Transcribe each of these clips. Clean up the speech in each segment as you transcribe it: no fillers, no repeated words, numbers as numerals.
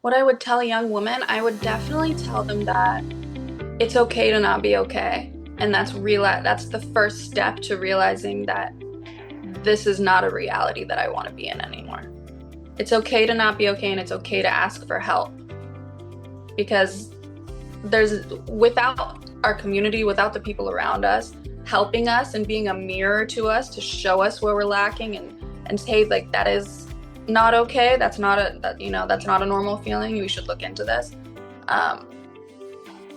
What I would tell young women, I would definitely tell them that it's okay to not be okay. And that's the first step to realizing that this is not a reality that I want to be in anymore. It's okay to not be okay and it's okay to ask for help because without our community, without the people around us helping us and being a mirror to us to show us where we're lacking and say like that is not okay. That's not a normal feeling. We should look into this. Um,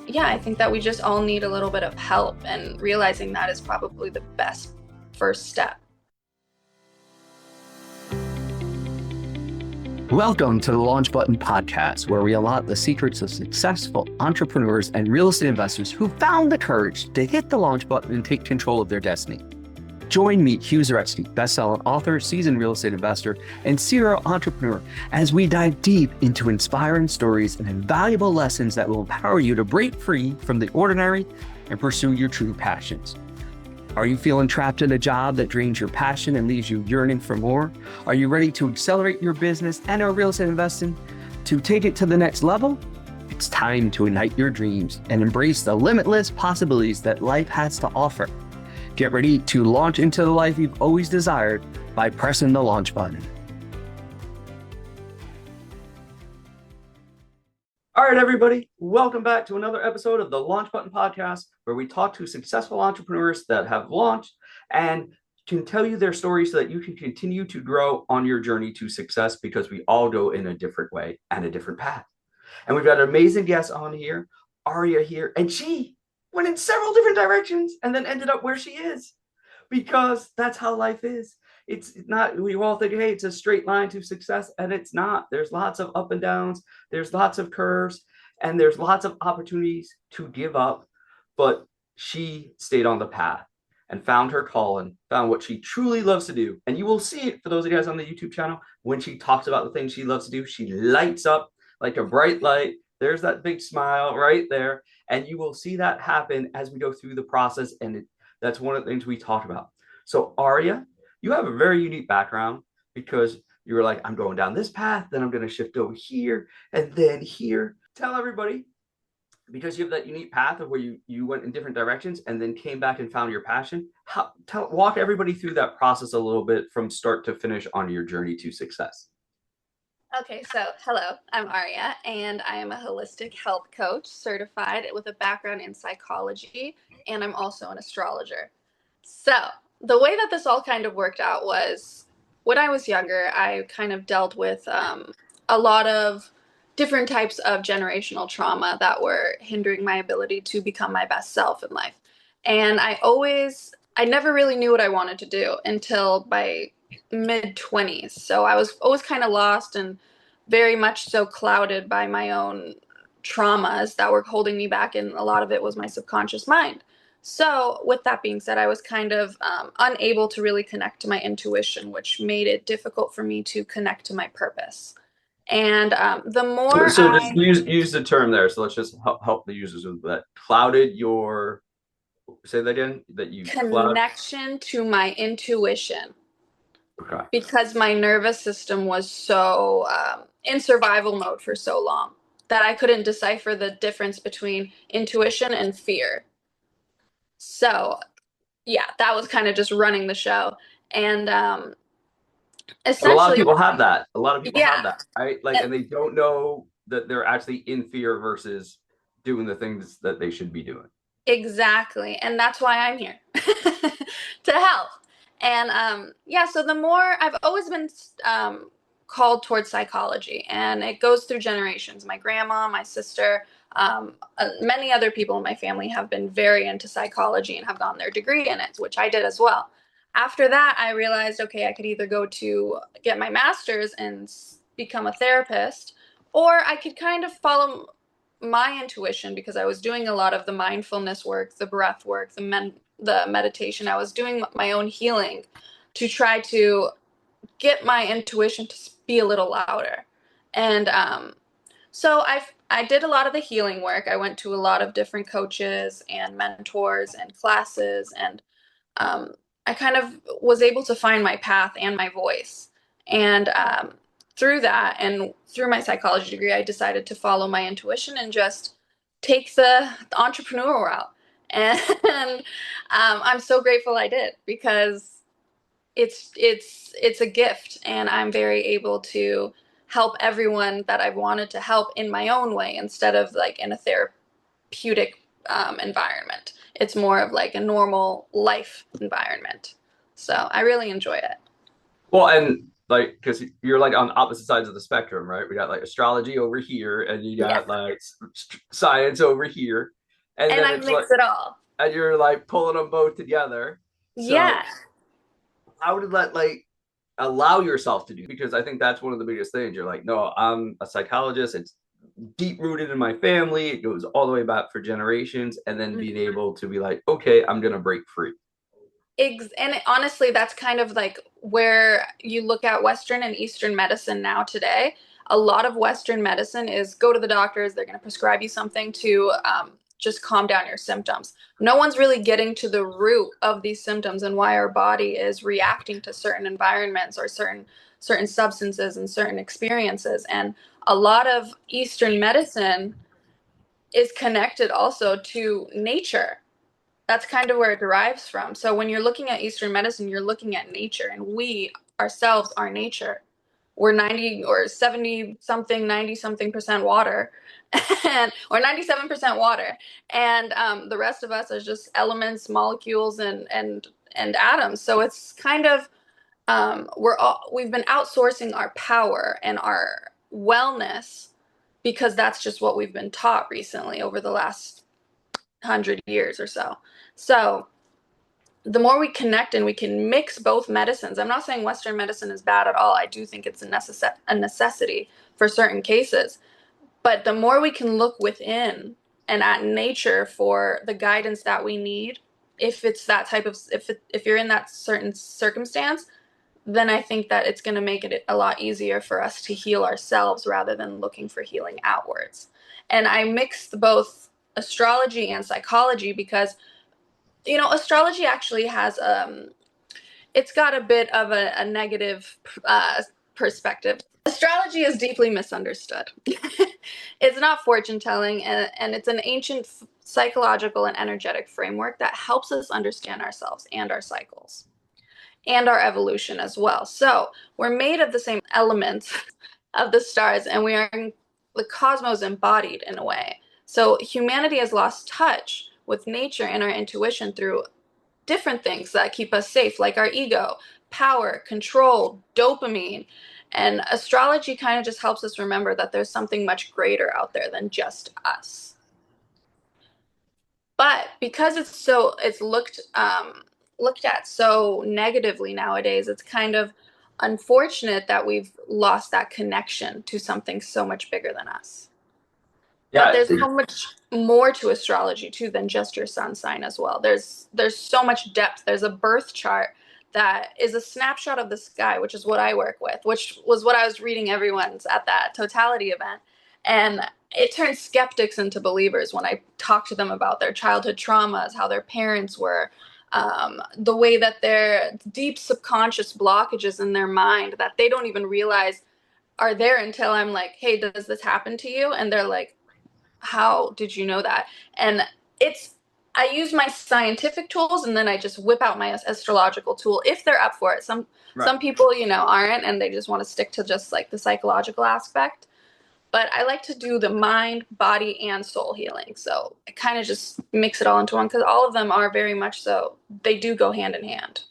yeah, I think that we just all need a little bit of help, and realizing that is probably the best first step. Welcome to the Launch Button Podcast, where we unlock the secrets of successful entrepreneurs and real estate investors who found the courage to hit the launch button and take control of their destiny. Join me, Hugh, best-selling author, seasoned real estate investor, and serial entrepreneur, as we dive deep into inspiring stories and invaluable lessons that will empower you to break free from the ordinary and pursue your true passions. Are you feeling trapped in a job that drains your passion and leaves you yearning for more? Are you ready to accelerate your business and our real estate investing to take it to the next level? It's time to ignite your dreams and embrace the limitless possibilities that life has to offer. Get ready to launch into the life you've always desired by pressing the launch button. All right, everybody, welcome back to another episode of the Launch Button Podcast, where we talk to successful entrepreneurs that have launched and can tell you their story so that you can continue to grow on your journey to success, because we all go in a different way and a different path. And we've got an amazing guest on here, Aria here, and she went in several different directions and then ended up where she is, because that's how life is. It's not, we all think, hey, it's a straight line to success, and it's not. There's lots of up and downs, there's lots of curves, and there's lots of opportunities to give up. But she stayed on the path and found her calling, found what she truly loves to do. And you will see it, for those of you guys on the YouTube channel, when she talks about the things she loves to do, she lights up like a bright light. There's that big smile right there. And you will see that happen as we go through the process. And that's one of the things we talk about. So Aria, you have a very unique background, because you were like, I'm going down this path, then I'm going to shift over here and then here. Tell everybody, because you have that unique path of where you went in different directions and then came back and found your passion. Walk everybody through that process a little bit from start to finish on your journey to success. Okay, so hello, I'm Aria, and I am a holistic health coach certified with a background in psychology, and I'm also an astrologer. So the way that this all kind of worked out was, when I was younger, I kind of dealt with a lot of different types of generational trauma that were hindering my ability to become my best self in life. And I never really knew what I wanted to do until by mid 20s. So I was always kind of lost and very much so clouded by my own traumas that were holding me back. And a lot of it was my subconscious mind. So with that being said, I was kind of unable to really connect to my intuition, which made it difficult for me to connect to my purpose. And the more So just use the term there. So let's just help the users with that. Clouded your, say that again, that you connection to my intuition, okay. because my nervous system was so in survival mode for so long that I couldn't decipher the difference between intuition and fear. So yeah, that was kind of just running the show. And And a lot of essentially, people have that. A lot of people have yeah, that, right? Like, and they don't know that they're actually in fear versus doing the things that they should be doing. exactly. And that's why I'm here to help. And yeah, so the more I've always been called towards psychology, and it goes through generations. My grandma, my sister, many other people in my family have been very into psychology and have gotten their degree in it, which I did as well. After that, I realized, okay, I could either go to get my master's and become a therapist, or I could kind of follow my intuition, because I was doing a lot of the mindfulness work, the breath work, the meditation. I was doing my own healing to try to get my intuition to be a little louder. And so I did a lot of the healing work. I went to a lot of different coaches and mentors and classes, and I kind of was able to find my path and my voice. And through that and through my psychology degree, I decided to follow my intuition and just take the entrepreneurial route. And I'm so grateful I did, because it's a gift, and I'm very able to help everyone that I've wanted to help in my own way, instead of like in a therapeutic environment. It's more of like a normal life environment. So I really enjoy it. Well, and like, because you're like on opposite sides of the spectrum, right? We got like astrology over here, and you Yeah. got like science over here, and And then I it's like, mix it all. and you're like pulling them both together. So Yeah. I would like allow yourself to do, because I think that's one of the biggest things. You're like, no, I'm a psychologist. It's deep rooted in my family. It goes all the way back for generations, and then being able to be like, okay, I'm gonna break free. Honestly, that's kind of like where you look at Western and Eastern medicine now today. A lot of Western medicine is go to the doctors, they're going to prescribe you something to just calm down your symptoms. No one's really getting to the root of these symptoms and why our body is reacting to certain environments or certain substances and certain experiences. And a lot of Eastern medicine is connected also to nature. That's kind of where it derives from. So when you're looking at Eastern medicine, you're looking at nature, and we ourselves are nature. We're 90 or 70 something, 90 something percent water, and or 97% water, and the rest of us is just elements, molecules, and atoms. So it's kind of we've been outsourcing our power and our wellness, because that's just what we've been taught recently over the last 100 years or so. So the more we connect and we can mix both medicines, I'm not saying Western medicine is bad at all. I do think it's a necessity for certain cases. But the more we can look within and at nature for the guidance that we need, if it's that type of, if you're in that certain circumstance, then I think that it's going to make it a lot easier for us to heal ourselves rather than looking for healing outwards. And I mixed both astrology and psychology because, astrology actually has it's got a bit of a negative perspective. Astrology is deeply misunderstood. It's not fortune telling, and it's an ancient psychological and energetic framework that helps us understand ourselves and our cycles and our evolution as well. So we're made of the same elements of the stars, and we are the cosmos embodied in a way. So humanity has lost touch with nature and our intuition through different things that keep us safe, like our ego, power, control, dopamine. And astrology kind of just helps us remember that there's something much greater out there than just us. But because it's looked at so negatively nowadays, it's kind of unfortunate that we've lost that connection to something so much bigger than us. But Yeah, there's so much more to astrology too than just your sun sign as well. There's so much depth. There's a birth chart that is a snapshot of the sky, which is what I work with, which was what I was reading everyone's at that totality event. And it turns skeptics into believers when I talk to them about their childhood traumas, how their parents were, the way that their deep subconscious blockages in their mind that they don't even realize are there until I'm like, hey, does this happen to you? And they're like, how did you know that? And it's, I use my scientific tools, and then I just whip out my astrological tool if they're up for it. right. Some people, aren't, and they just want to stick to just like the psychological aspect. But I like to do the mind, body, and soul healing. So I kind of just mix it all into one, because all of them are very much so, they do go hand in hand.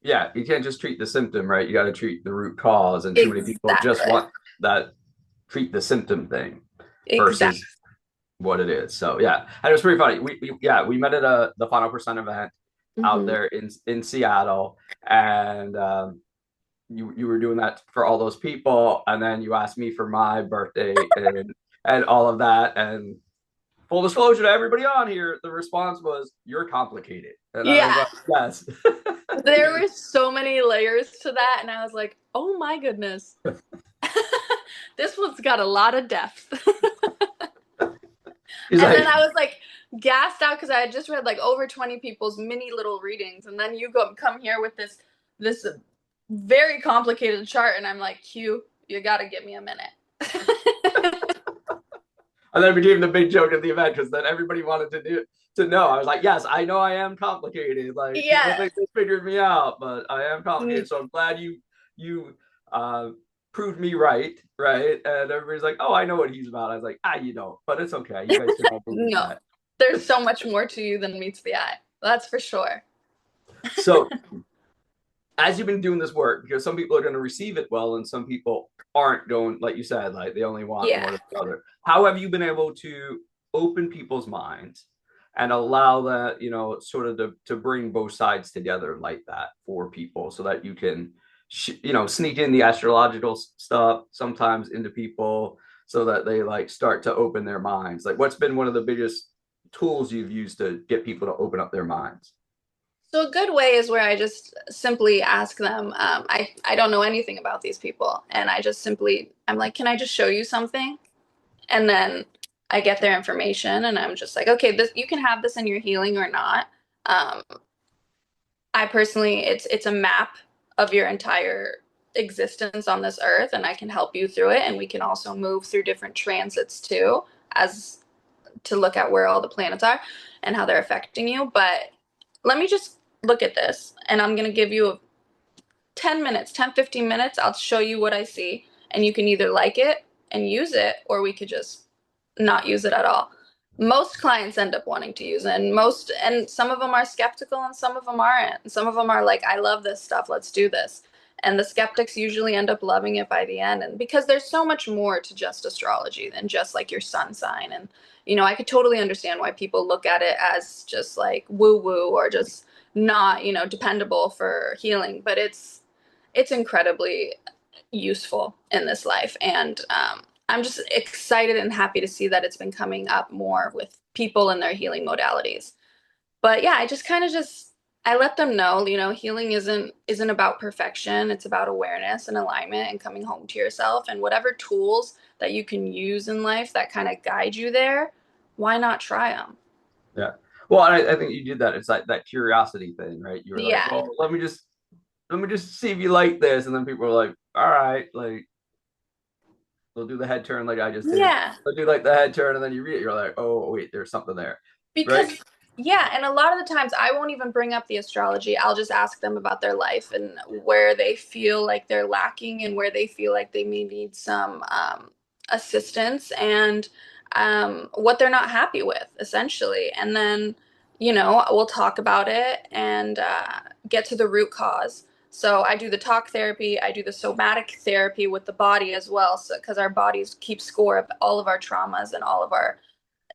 Yeah, you can't just treat the symptom, right? You got to treat the root cause, and too many people just Exactly. want that treat the symptom thing Exactly. versus what it is. So yeah, and it was pretty funny. We met at the Final Percent event out Mm-hmm. there in Seattle, and you were doing that for all those people, and then you asked me for my birthday and all of that. And full disclosure to everybody on here, the response was, "You're complicated," and I was Yeah. like, "Yes." There were so many layers to that, and I was like, oh my goodness. This one's got a lot of depth. He's And then like, I was like gassed out because I had just read like over 20 people's mini little readings, and then you come here with this very complicated chart, and I'm like, Hugh, You got to give me a minute. And then it became the big joke of the event because then everybody wanted to know. I was like, yes, I know I am complicated. Like people Yeah. think they figured me out, but I am Mm, complicated. So I'm glad you proved me right, right? And everybody's like, oh, I know what he's about. I was like, you don't, but it's okay. You guys can all believe no, that. there's so much more to you than meets the eye. That's for sure. So as you've been doing this work, because some people are going to receive it well, and some people aren't going, like you said, like they only want Yeah. one or the other. How have you been able to open people's minds and allow that, sort of to bring both sides together like that for people so that you can, sneak in the astrological stuff sometimes into people so that they like start to open their minds? Like, what's been one of the biggest tools you've used to get people to open up their minds? So a good way is where I just simply ask them. I don't know anything about these people, and I'm like, can I just show you something? And then I get their information, and I'm just like, okay, this you can have this in your healing or not. Um, I personally, it's a map of your entire existence on this earth, and I can help you through it. And we can also move through different transits too, as to look at where all the planets are and how they're affecting you. But let me just look at this, and I'm going to give you 10 minutes, 10, 15 minutes. I'll show you what I see, and you can either like it and use it, or we could just not use it at all. Most clients end up wanting to use it, and some of them are skeptical and some of them aren't. And some of them are like, I love this stuff, let's do this. And the skeptics usually end up loving it by the end. And because there's so much more to just astrology than just like your sun sign. And, I could totally understand why people look at it as just like woo woo or just not, dependable for healing. But it's incredibly useful in this life. And I'm just excited and happy to see that it's been coming up more with people and their healing modalities. But yeah, I just kind of just I let them know, healing isn't about perfection. It's about awareness and alignment and coming home to yourself, and whatever tools that you can use in life that kind of guide you there, why not try them? Yeah. Well, I think you did that. It's like that curiosity thing, right? You were like, Yeah. well, let me just see if you like this. And then people are like, all right, like they'll do the head turn like I just did. Yeah. They'll do like the head turn, and then you read it, you're like, oh wait, there's something there. Because, Right? yeah, and a lot of the times I won't even bring up the astrology. I'll just ask them about their life and where they feel like they're lacking and where they feel like they may need some assistance, and what they're not happy with, essentially. And then, we'll talk about it and get to the root cause. So I do the talk therapy, I do the somatic therapy with the body as well, so because our bodies keep score of all of our traumas and all of our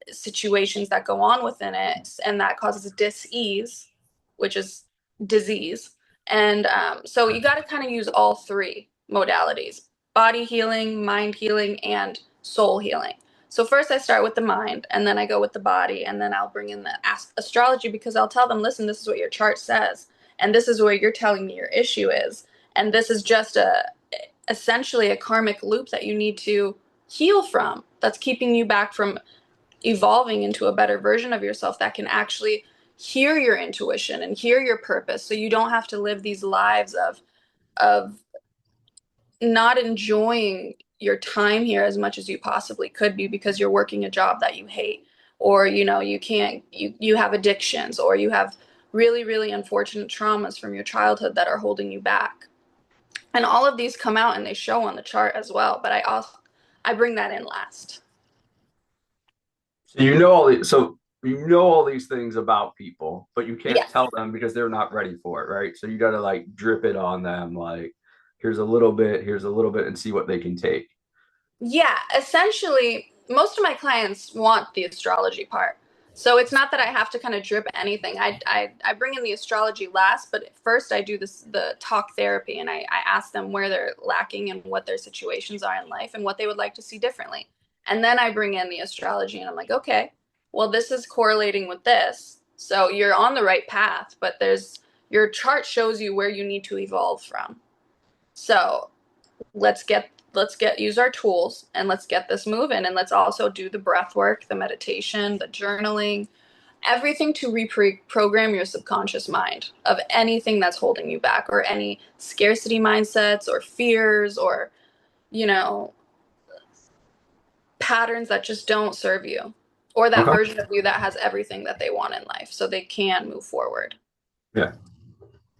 situations that go on within it, and that causes dis-ease, which is disease. And so you got to kind of use all three modalities: body healing, mind healing, and soul healing. So first I start with the mind, and then I go with the body, and then I'll bring in the astrology, because I'll tell them, listen, this is what your chart says, and this is where you're telling me your issue is, and this is just essentially a karmic loop that you need to heal from, that's keeping you back from evolving into a better version of yourself that can actually hear your intuition and hear your purpose, so you don't have to live these lives of not enjoying your time here as much as you possibly could be, because you're working a job that you hate, or you can't you have addictions, or you have really really unfortunate traumas from your childhood that are holding you back. And all of these come out and they show on the chart as well, but I bring that in last. So you know all these things about people, but you can't Yes. tell them because they're not ready for it, right? So you got to like drip it on them, like here's a little bit, and see what they can take. Yeah, essentially, most of my clients want the astrology part. So it's not that I have to kind of drip anything. I bring in the astrology last, but first I do the talk therapy, and I ask them where they're lacking and what their situations are in life and what they would like to see differently. And then I bring in the astrology, and I'm like, okay, well, this is correlating with this. So you're on the right path, but your chart shows you where you need to evolve from. So let's get use our tools, and let's get this moving, and let's also do the breath work, the meditation, the journaling, everything to reprogram your subconscious mind of anything that's holding you back, or any scarcity mindsets or fears, or you know, patterns that just don't serve you, or that Okay. version of you that has everything that they want in life so they can move forward. Yeah.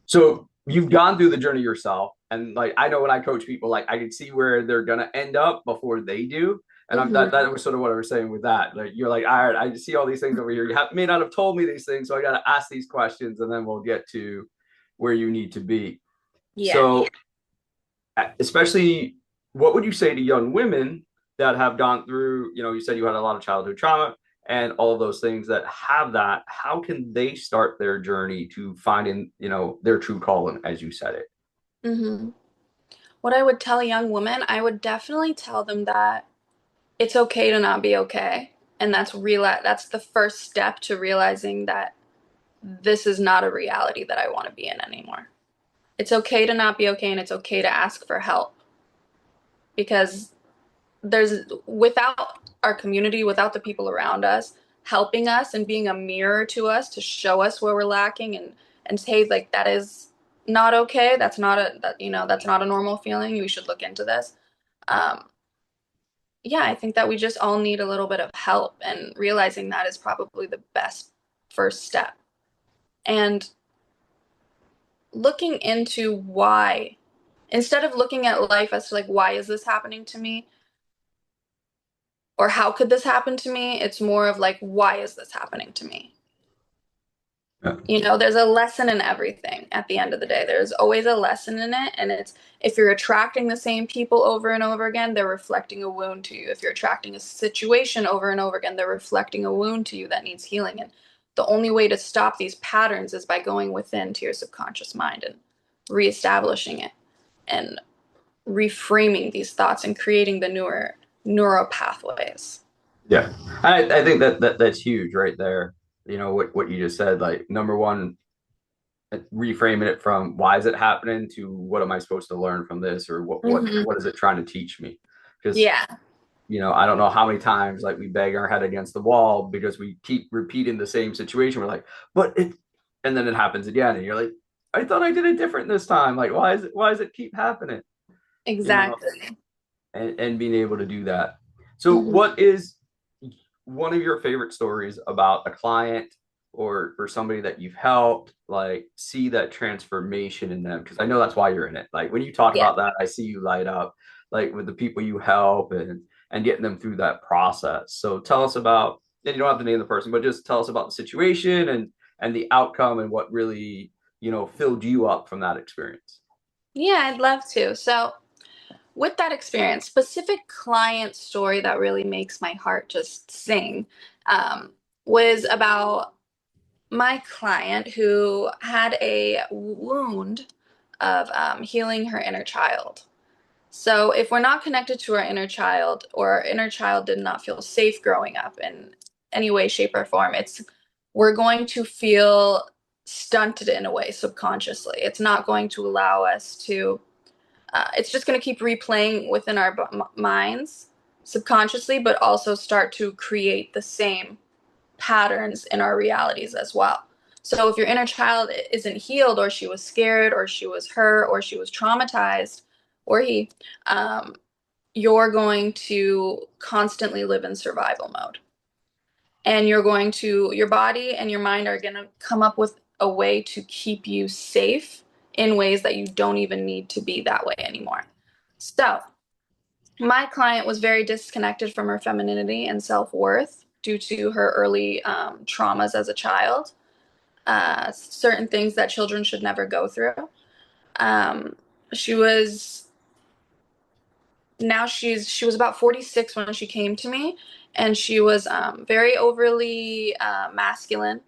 So you've gone through the journey yourself, and like I know when I coach people, like I can see where they're gonna end up before they do. And that was sort of what I was saying with that. Like you're like, all right, I see all these things over here. May not have told me these things, so I got to ask these questions, and then we'll get to where you need to be. Yeah. So, especially, what would you say to young women that have gone through? You said you had a lot of childhood trauma and all of those things that have that. How can they start their journey to finding, their true calling, as you said it? Mm-hmm. What I would tell young women, I would definitely tell them that it's okay to not be okay. And that's the first step to realizing that this is not a reality that I want to be in anymore. It's okay to not be okay, and it's okay to ask for help, because without our community, without the people around us helping us and being a mirror to us to show us where we're lacking, and say like that is not okay. That's not a normal feeling. We should look into this. Um, yeah, I think that we just all need a little bit of help, and realizing that is probably the best first step. And looking into why, instead of looking at life as to like, why is this happening to me? Or how could this happen to me? It's more of like, why is this happening to me? Yeah. There's a lesson in everything at the end of the day. There's always a lesson in it. And it's, if you're attracting the same people over and over again, they're reflecting a wound to you. If you're attracting a situation over and over again, they're reflecting a wound to you that needs healing. And the only way to stop these patterns is by going within to your subconscious mind and reestablishing it and reframing these thoughts and creating the newer neural pathways. Yeah. I think that's huge right there. What you just said, like number one, reframing it from why is it happening to what am I supposed to learn from this, or what what Mm-hmm. what is it trying to teach me? Because Yeah, I don't know how many times like we bang our head against the wall because we keep repeating the same situation. We're like, but it, and then it happens again, and you're like, I thought I did it different this time. Like, why does it keep happening? You know, exactly. and being able to do that. So, Mm-hmm. what is one of your favorite stories about a client or somebody that you've helped, like see that transformation in them? Because I know that's why you're in it. Like when you talk Yeah. about that, I see you light up, like with the people you help and getting them through that process. So tell us about, and you don't have to name the person, but just tell us about the situation and the outcome and what really filled you up from that experience. Yeah, I'd love to. So, with that experience, specific client story that really makes my heart just sing, um, was about my client who had a wound of healing her inner child. So, if we're not connected to our inner child, or our inner child did not feel safe growing up in any way, shape, or form, we're going to feel stunted in a way subconsciously. It's not going to allow us to. It's just going to keep replaying within our minds subconsciously, but also start to create the same patterns in our realities as well. So if your inner child isn't healed, or she was scared, or she was hurt, or she was traumatized, or he, um, you're going to constantly live in survival mode. And your body and your mind are going to come up with a way to keep you safe in ways that you don't even need to be that way anymore. So, my client was very disconnected from her femininity and self worth due to her early traumas as a child, certain things that children should never go through. Um, she was she was about 46 when she came to me, and she was very overly masculine,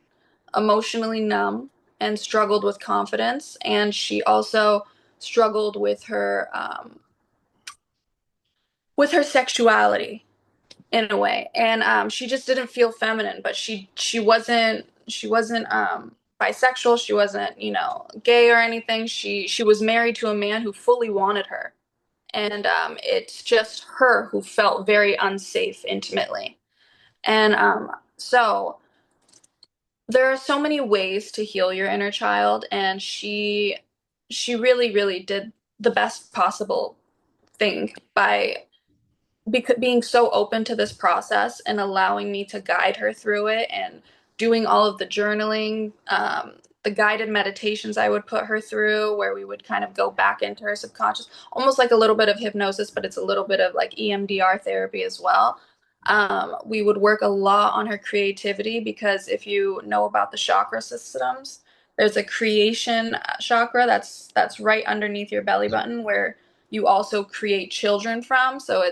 emotionally numb, and struggled with confidence. And she also struggled with her sexuality in a way, and she just didn't feel feminine. But she wasn't bisexual. She wasn't gay or anything. She was married to a man who fully wanted her, and it's just her who felt very unsafe intimately. And so there are so many ways to heal your inner child, and she really, really did the best possible thing by being so open to this process and allowing me to guide her through it and doing all of the journaling, the guided meditations I would put her through, where we would kind of go back into her subconscious, almost like a little bit of hypnosis, but it's a little bit of like EMDR therapy as well. We would work a lot on her creativity because if you know about the chakra systems, there's a creation chakra that's right underneath your belly button where you also create children from. So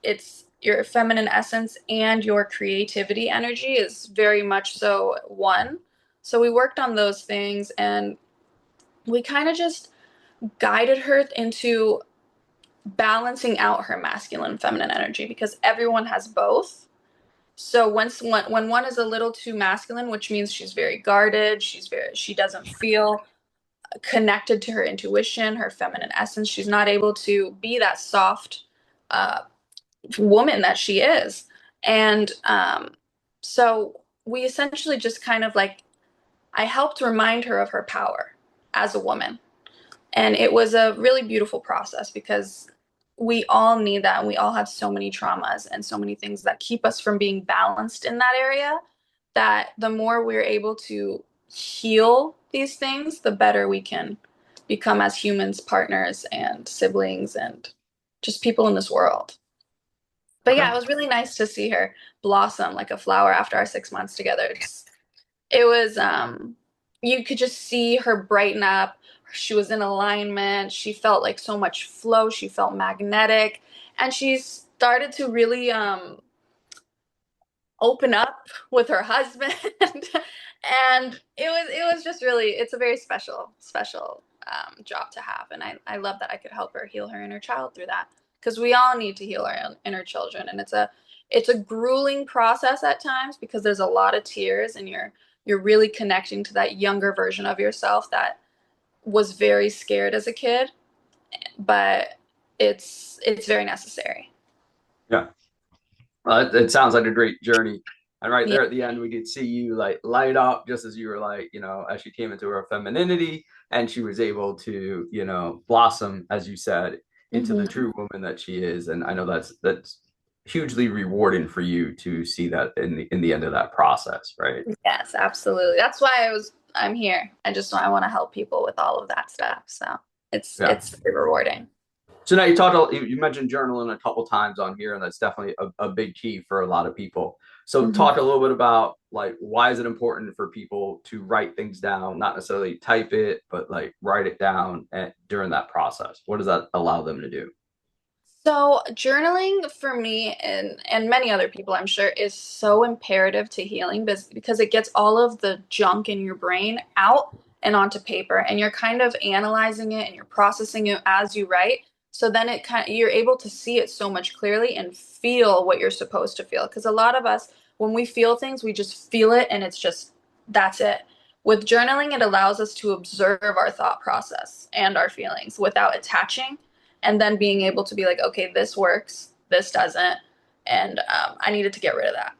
it's your feminine essence and your creativity energy is very much so one. So we worked on those things and we kind of just guided her into balancing out her masculine and feminine energy because everyone has both. So when one is a little too masculine, which means she's very guarded, she doesn't feel connected to her intuition, her feminine essence. She's not able to be that soft uh, woman that she is. And so we essentially just kind of like, I helped remind her of her power as a woman. And it was a really beautiful process because we all need that. And we all have so many traumas and so many things that keep us from being balanced in that area, that the more we're able to heal these things, the better we can become as humans, partners, and siblings, and just people in this world. But Okay. yeah, it was really nice to see her blossom like a flower after our 6 months together. It was you could just see her brighten up. She was in alignment. She felt like so much flow. She felt magnetic. And she started to really open up with her husband. And it was just really, it's a very special job to have. And I love that I could help her heal her inner child through that, because we all need to heal our inner children. And it's a grueling process at times because there's a lot of tears and you're really connecting to that younger version of yourself that was very scared as a kid, but it's very necessary. Yeah. It sounds like a great journey. And right Yeah. there at the end, we could see you like light up just as you were like, as she came into her femininity and she was able to, blossom, as you said, into the Hmm. true woman that she is. And I know that's hugely rewarding for you to see that in the end of that process, right? Yes, absolutely. That's why I'm here. I want to help people with all of that stuff. So Yeah. it's very rewarding. So now you mentioned journaling a couple times on here, and that's definitely a big key for a lot of people. So Hmm. talk a little bit about like why is it important for people to write things down, not necessarily type it, but like write it down during that process. What does that allow them to do? So journaling for me and many other people, I'm sure, is so imperative to healing because it gets all of the junk in your brain out and onto paper, and you're kind of analyzing it and you're processing it as you write. So then you're able to see it so much clearly and feel what you're supposed to feel. Because a lot of us, when we feel things, we just feel it and it's just that's it. With journaling, it allows us to observe our thought process and our feelings without attaching, and then being able to be like, okay, this works, this doesn't, and I needed to get rid of that.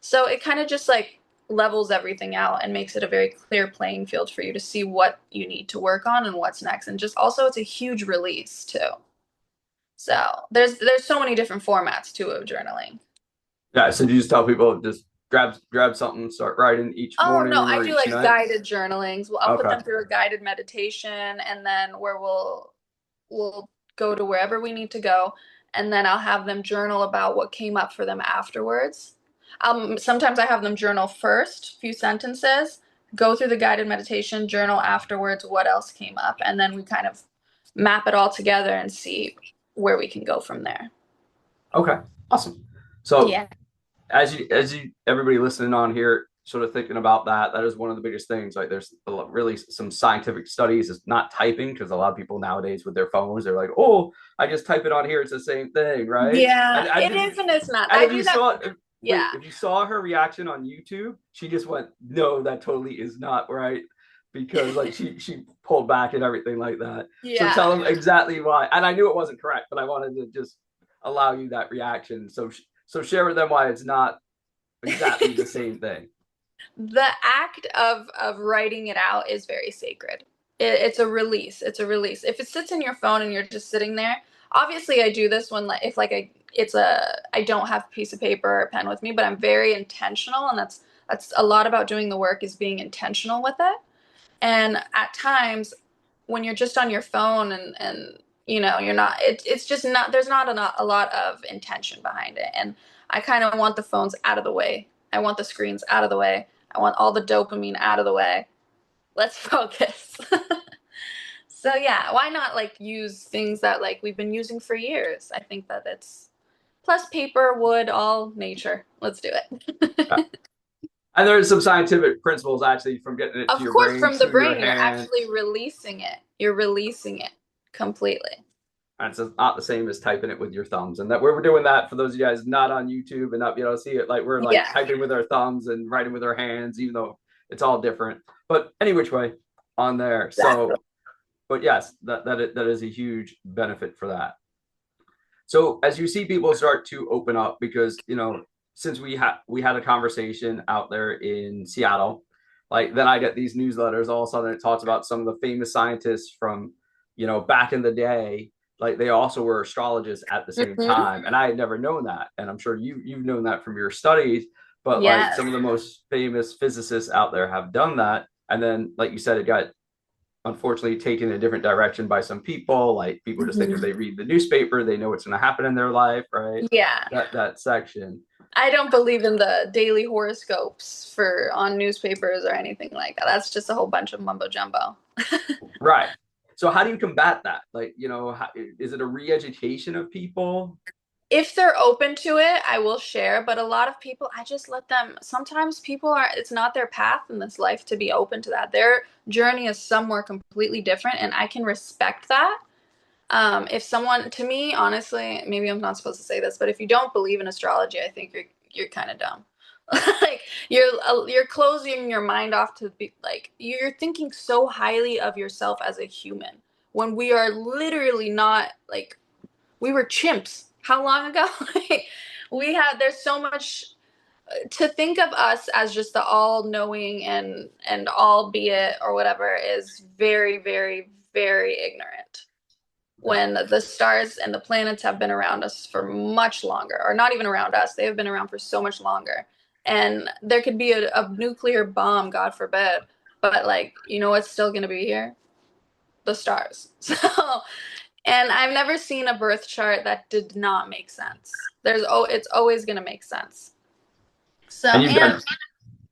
So it kind of just like levels everything out and makes it a very clear playing field for you to see what you need to work on and what's next. And just also, it's a huge release too. So there's so many different formats to journaling. Yeah. So do you just tell people just grab something, start writing each Oh no, morning I or do each like night? guided journalings. Well, I'll put Okay. them through a guided meditation, and then where we'll go to wherever we need to go, and then I'll have them journal about what came up for them afterwards. Sometimes I have them journal first, few sentences, go through the guided meditation, journal afterwards what else came up, and then we kind of map it all together and see where we can go from there. Okay. Awesome. So Yeah. as you everybody listening on here sort of thinking about that is one of the biggest things. Like there's really some scientific studies. It's not typing because a lot of people nowadays with their phones they're like, oh, I just type it on here, it's the same thing, right? Yeah, And it just is and it's not. and I if do you that. saw Yeah. if you saw her reaction on YouTube, she just went, no, that totally is not right, because like she pulled back and everything like that. So Yeah. tell them exactly why. And I knew it wasn't correct, but I wanted to just allow you that reaction. So share with them why it's not exactly the same thing. The act of writing it out is very sacred. It's a release. It's a release. If it sits in your phone and you're just sitting there, obviously I do this when like if like I don't have a piece of paper or a pen with me, but I'm very intentional, and that's a lot about doing the work is being intentional with it. And at times when you're just on your phone and you're not it's just not there's not a lot of intention behind it. And I kind of want the phones out of the way. I want the screens out of the way. I want all the dopamine out of the way. Let's focus. So yeah, why not like use things that like we've been using for years? I think that it's plus paper, wood, all nature. Let's do Yeah. it. And there's some scientific principles actually from getting it to Of your course, brain from the to your brain, you're hand. actually releasing it. You're releasing it completely. And it's not the same as typing it with your thumbs. And that we're doing that for those of you guys not on YouTube and not be able to see it. Like we're like Yeah, typing with our thumbs and writing with our hands, even though it's all different. But any which way on there. exactly. So, but yes, that is a huge benefit for that. So as you see people start to open up, because since we had a conversation out there in Seattle, like then I get these newsletters. All of a sudden, it talks about some of the famous scientists from back in the day. Like they also were astrologists at the same Hmm. time, and I had never known that. And I'm sure you've known that from your studies. But like Yes. some of the most famous physicists out there have done that, and then like you said, it got unfortunately taken a different direction by some people. Like people just think if Hmm. they read the newspaper, they know what's going to happen in their life, right? Yeah. That section. I don't believe in the daily horoscopes for on newspapers or anything like that. That's just a whole bunch of mumbo jumbo. Right. So how do you combat that? Like, is it a re-education of people? If they're open to it, I will share. But a lot of people, I just let them. Sometimes people are, it's not their path in this life to be open to that. Their journey is somewhere completely different, and I can respect that. If someone, to me, honestly, maybe I'm not supposed to say this, but if you don't believe in astrology, I think you're kind of dumb. Like you're closing your mind off to be like you're thinking so highly of yourself as a human when we are literally not like we were chimps. How long ago? Like, we had there's so much to think of us as just the all knowing and all be it or whatever is very, very, very ignorant Yeah. when the stars and the planets have been around us for much longer, or not even around us. They have been around for so much longer. And there could be a nuclear bomb, God forbid, but like, what's still going to be here? The stars. So, and I've never seen a birth chart that did not make sense. It's always going to make sense. So, And you've and done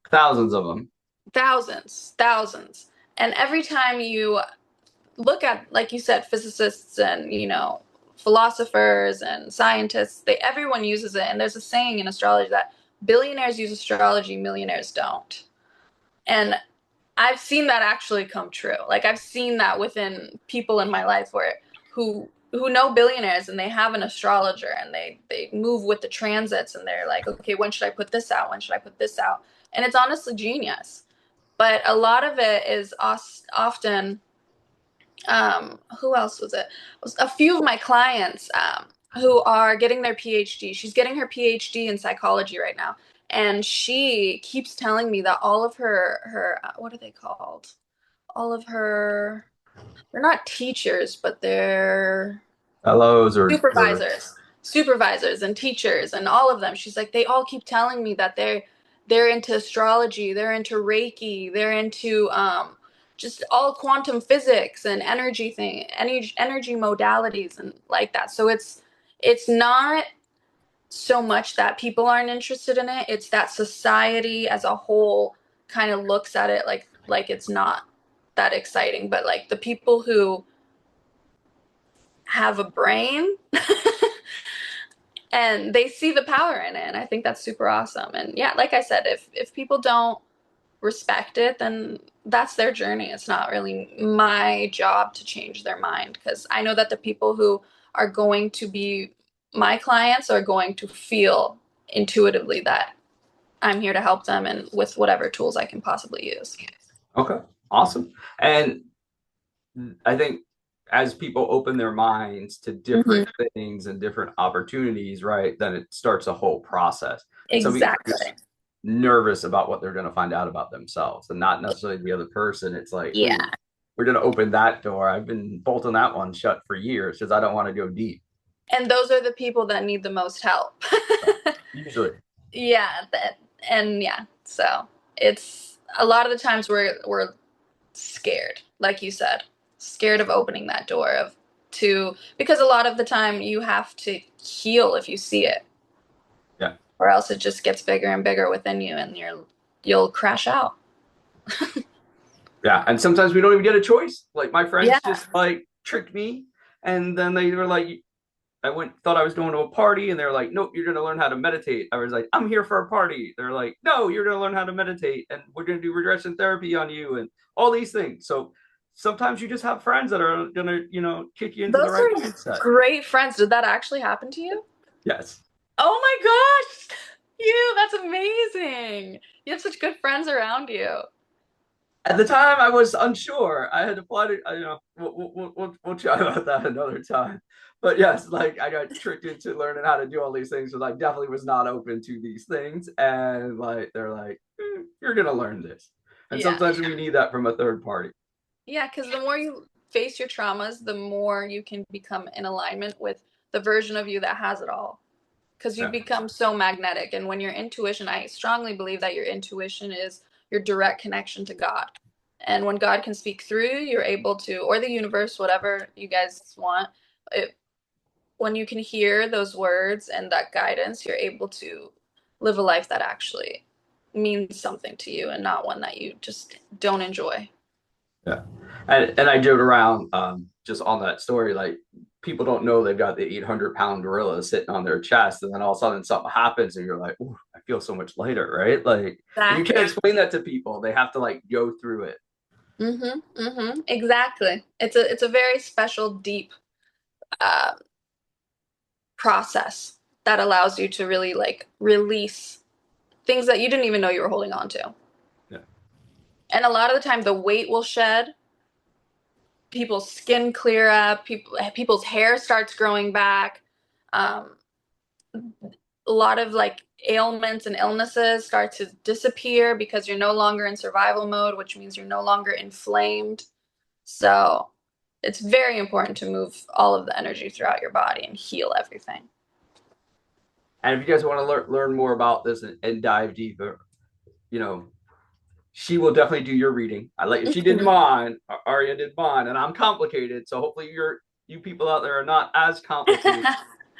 thousands of them. thousands, thousands. And every time you look at, like you said, physicists and philosophers and scientists, everyone uses it. And there's a saying in astrology that billionaires use astrology, millionaires don't. And I've seen that actually come true. Like I've seen that within people in my life who know billionaires and they have an astrologer and they move with the transits and they're like, okay, when should I put this out? When should I put this out? And it's honestly genius. But a lot of it is often who else was it? A few of my clients who are getting their PhD. She's getting her PhD in psychology right now, and she keeps telling me that all of her what are they called? All of her they're not teachers, but they're Fellows or supervisors and teachers and all of them. She's like, they all keep telling me that they're into astrology, they're into Reiki, they're into just all quantum physics and energy modalities and like that. So it's not so much that people aren't interested in it, it's that society as a whole kind of looks at it like it's not that exciting. But like the people who have a brain and they see the power in it, and I think that's super awesome. And yeah, like I said, if people don't respect it, then that's their journey. It's not really my job to change their mind, because I know that the people who are going to be my clients are going to feel intuitively that I'm here to help them and with whatever tools I can possibly use. okay, awesome. And I think as people open their minds to Hmm. different things and different opportunities, right, then it starts a whole process. Some people are Exactly. just nervous about what they're going to find out about themselves and not necessarily the other person. It's like, Yeah. ooh, we're going to open that door. I've been bolting that one shut for years because I don't want to go deep. And those are the people that need the most help. Usually. Yeah. So it's a lot of the times we're scared, like you said, scared of opening that door because a lot of the time you have to heal if you see it. Yeah. Or else it just gets bigger and bigger within you and you'll crash out. Yeah. And sometimes we don't even get a choice. Like my friends Yeah. just like tricked me. And then they were like, thought I was going to a party, and they're like, nope, you're going to learn how to meditate. I was like, I'm here for a party. They're like, no, you're going to learn how to meditate, and we're going to do regression therapy on you and all these things. So sometimes you just have friends that are going to, kick you into Those the right are mindset. great friends. Did that actually happen to you? Yes. Oh my gosh. Hugh, that's amazing. You have such good friends around you. At the time, I was unsure. I had applied it. We'll chat about that another time. But yes, like I got tricked into learning how to do all these things, because I definitely was not open to these things. And like they're like, you're gonna learn this. And sometimes we need that from a third party. Yeah, because the more you face your traumas, the more you can become in alignment with the version of you that has it all. Because you become so magnetic. And when your intuition, I strongly believe that your intuition is your direct connection to God. And when God can speak through you, you're able to, or the universe, whatever you guys want, when you can hear those words and that guidance, you're able to live a life that actually means something to you and not one that you just don't enjoy. Yeah. And I joked around just on that story, like people don't know they've got the 800-pound gorilla sitting on their chest, and then all of a sudden something happens and you're like, ooh, I feel so much lighter, right? Like you can't explain that to people. They have to like go through it. Exactly. It's a very special, deep process that allows you to really like release things that you didn't even know you were holding on to. Yeah. And a lot of the time the weight will shed, people's skin clear up, people's hair starts growing back. A lot of like ailments and illnesses start to disappear because you're no longer in survival mode, which means you're no longer inflamed. So it's very important to move all of the energy throughout your body and heal everything. And if you guys want to learn more about this and dive deeper, she will definitely do your reading. She did mine. Arya did mine, and I'm complicated. So hopefully you people out there are not as complicated.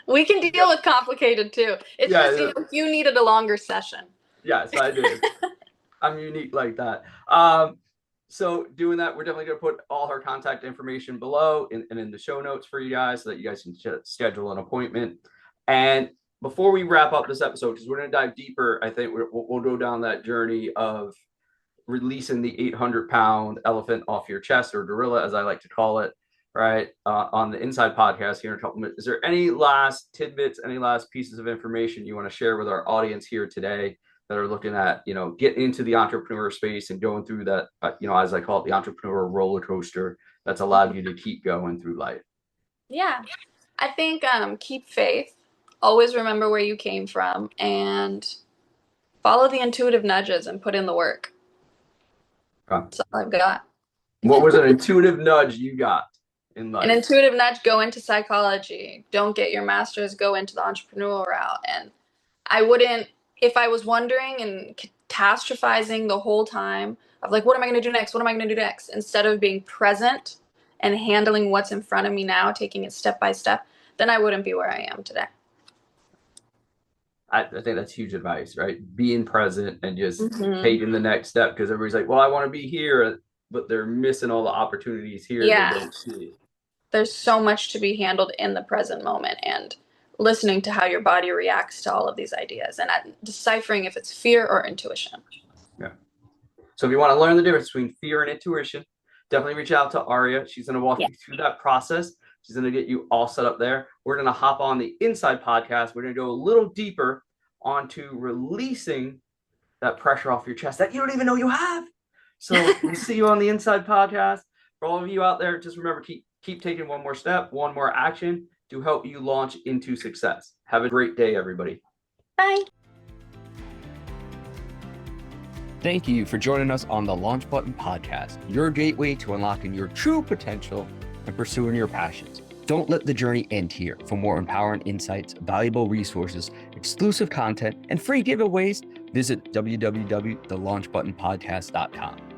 We can deal with complicated too. It's just you needed a longer session. Yes, I did. I'm unique like that. So doing that, we're definitely going to put all her contact information below and in the show notes for you guys so that you guys can schedule an appointment. And before we wrap up this episode, because we're going to dive deeper, I think we'll go down that journey of releasing the 800-pound elephant off your chest, or gorilla, as I like to call it, right? On the Inside Podcast here in a couple minutes. Is there any last tidbits, any last pieces of information you want to share with our audience here today that are looking at, getting into the entrepreneur space and going through that, as I call it, the entrepreneur roller coaster that's allowed you to keep going through life? Yeah, I think keep faith. Always remember where you came from and follow the intuitive nudges and put in the work. Okay. That's all I've got. What was an intuitive nudge you got in life? An intuitive nudge, go into psychology. Don't get your master's, go into the entrepreneurial route. And I wouldn't, if I was wondering and catastrophizing the whole time of like, what am I going to do next? What am I going to do next? Instead of being present and handling what's in front of me now, taking it step by step, then I wouldn't be where I am today. I think that's huge advice, right? Being present and just taking the next step, because everybody's like, well, I want to be here, but they're missing all the opportunities here. Yeah. They don't see. There's so much to be handled in the present moment and listening to how your body reacts to all of these ideas and deciphering if it's fear or intuition. Yeah. So if you want to learn the difference between fear and intuition, definitely reach out to Arya. She's going to walk you through that process. She's going to get you all set up there. We're going to hop on the Inside Podcast. We're going to go a little deeper onto releasing that pressure off your chest that you don't even know you have. So we'll see you on the Inside Podcast. For all of you out there, just remember, keep taking one more step, one more action to help you launch into success. Have a great day, everybody. Bye. Thank you for joining us on the Launch Button Podcast, your gateway to unlocking your true potential and pursuing your passions. Don't let the journey end here. For more empowering insights, valuable resources, exclusive content, and free giveaways, visit www.thelaunchbuttonpodcast.com.